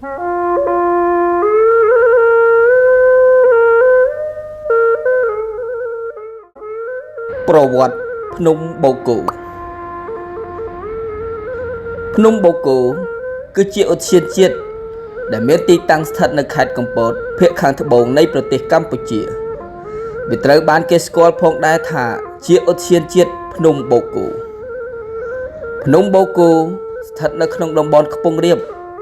ប្រវត្តិភ្នំបូកគោភ្នំបូកគោគឺជាឧទ្យានជាតិដែលមានទីតាំងស្ថិតនៅខេត្តកំពតភាគខាងត្បូងនៃប្រទេសកម្ពុជាវាត្រូវបានគេស្គាល់ផងដែរថាជាឧទ្យានជាតិភ្នំបូកគោភ្នំបូកគោស្ថិតនៅក្នុងតំបន់ខ្ពង់រាប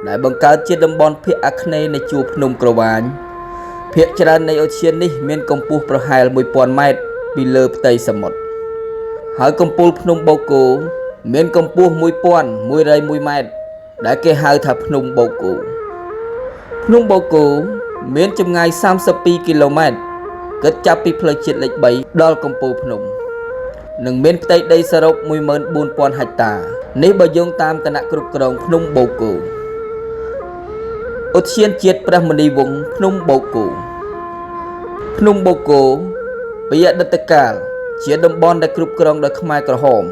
ដែលបង្កើតជាតំបន់ភាគអាគ្នេយ៍នៃជួរភ្នំក្រវាញភាគច្រើននៃឧទ្យាននេះមានកម្ពស់ប្រហែល 1000 ម៉ែត្រពីលើផ្ទៃសមុទ្រហើយកំពូលភ្នំបូកគោមានកម្ពស់ 1101 ម៉ែត្រដែលគេហៅថាភ្នំបូកគោភ្នំបូកគោមានចម្ងាយ 32 គីឡូម៉ែត្រគិតចាប់ពីផ្លូវជាតិលេខ 3 ដល់កំពូលភ្នំនិងមានផ្ទៃដីសរុប 14000 ហិកតានេះបើយោងតាមគណៈគ្រប់គ្រងភ្នំបូកគោឧទ្យានជាតិព្រះមុនីវង្សភ្នំបូកគោភ្នំបូកគោពីអតីតកាលជាតំបន់ដែលគ្រប់គ្រងដោយខ្មែរក្រហម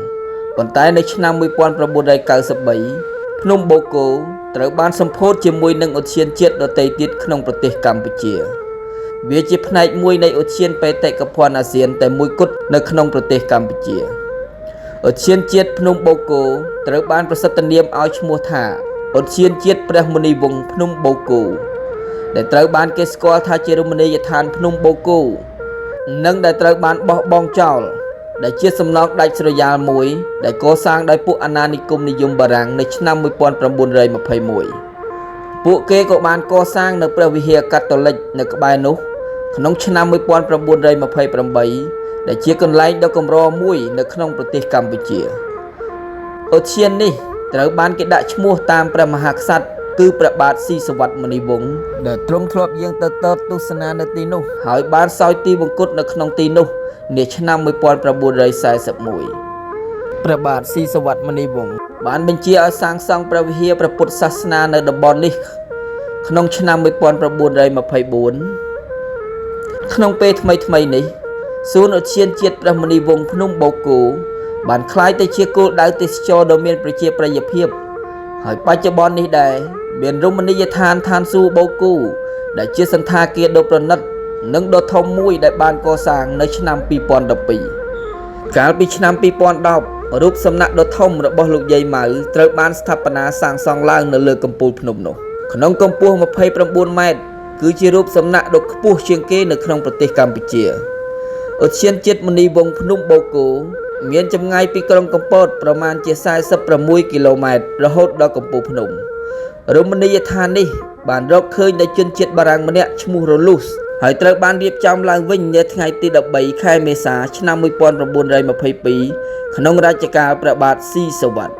ប៉ុន្តែនៅឆ្នាំ 1993 ភ្នំបូកគោត្រូវបានសម្ពោធជាមួយនឹងឧទ្យានជាតិដទៃទៀតក្នុងប្រទេសកម្ពុជាវាជាផ្នែកមួយនៃឧទ្យានបេតិកភណ្ឌអាស៊ានតែមួយគត់នៅក្នុងប្រទេសកម្ពុជាឧទ្យានជាតិភ្នំបូកគោត្រូវបានប្រសិទ្ធនាមឲ្យឈ្មោះថាឧទ្យានជាតិព្រះមុនីវង្សភ្នំបូកគោដែលត្រូវបានគេស្គាល់ថាជារមណីយដ្ឋានភ្នំបូកគោនិងដែលត្រូវបានបោះបង់ចោលដែលជាសំណង់ដាច់ស្រយាលមួយដែលកសាងដោយពួកអាណានិគមនិយមបារាំងនៅឆ្នាំ 1921 ពួកគេក៏បានកសាងនៅព្រះវិហារកាតូលិកនៅក្បែរនោះក្នុងឆ្នាំ 1928 ដែលជាកន្លែងដ៏កម្រមួយនៅក្នុងប្រទេសកម្ពុជាឧទ្យាននេះត្រូវបានគេដាក់ឈ្មោះតាមព្រះមហាក្សត្រគឺព្រះបាទស៊ីសុវត្ថិមុនីវង្សដែលទ្រង់ធ្លាប់យាងទៅទស្សនានៅទីនោះហើយបានសោយទីវង្គតនៅក្នុងទីនោះនាឆ្នាំ 1941 ព្រះបាទស៊ីសុវត្ថិមុនីវង្សបានបញ្ជាឲ្យសាងសង់ព្រះវិហារព្រះពុទ្ធសាសនានៅតំបន់នេះក្នុងឆ្នាំ 1924 ក្នុងពេលថ្មីនេះសួនឧទ្យានជាតិព្រះមុនីវង្សភ្នំបូកគោបានក្លាយទៅជាគោលដៅទេសចរណ៍ដ៏មានប្រជាប្រិយភាពហើយបច្ចុប្បន្ននេះដែរមានរមណីយដ្ឋានឋានសួគ៌បូកគោដែលជាសន្តាគារដ៏ប្រណិតនិងដ៏ធំមួយដែលបានកសាងនៅឆ្នាំ 2012 កាលពីឆ្នាំ 2010 រូបសំណាកដ៏ធំរបស់លោកយាយម៉ៅត្រូវបានស្ថាបនាសាងសង់ឡើងនៅលើកំពូលភ្នំនោះក្នុងកម្ពស់ 29 ម៉ែត្រគឺជារូបសំណាកដ៏ខ្ពស់ជាងគេនៅក្នុងប្រទេសកម្ពុជាឧទ្យានជាតិមុនីវង្សភ្នំបូកគោមានចម្ងាយពីក្រុងកំពតប្រមាណជា 46 គីឡូម៉ែត្ររហូតដល់កំពូលភ្នំរមណីយដ្ឋាននេះបានរកឃើញដោយជនជាតិបារាំងម្នាក់ឈ្មោះរលូសហើយត្រូវបានរៀបចំឡើងវិញនៅថ្ងៃទី 13 ខែមេសាឆ្នាំ 1922 ក្នុងរជ្ជកាលព្រះបាទស៊ីសុវត្ថិ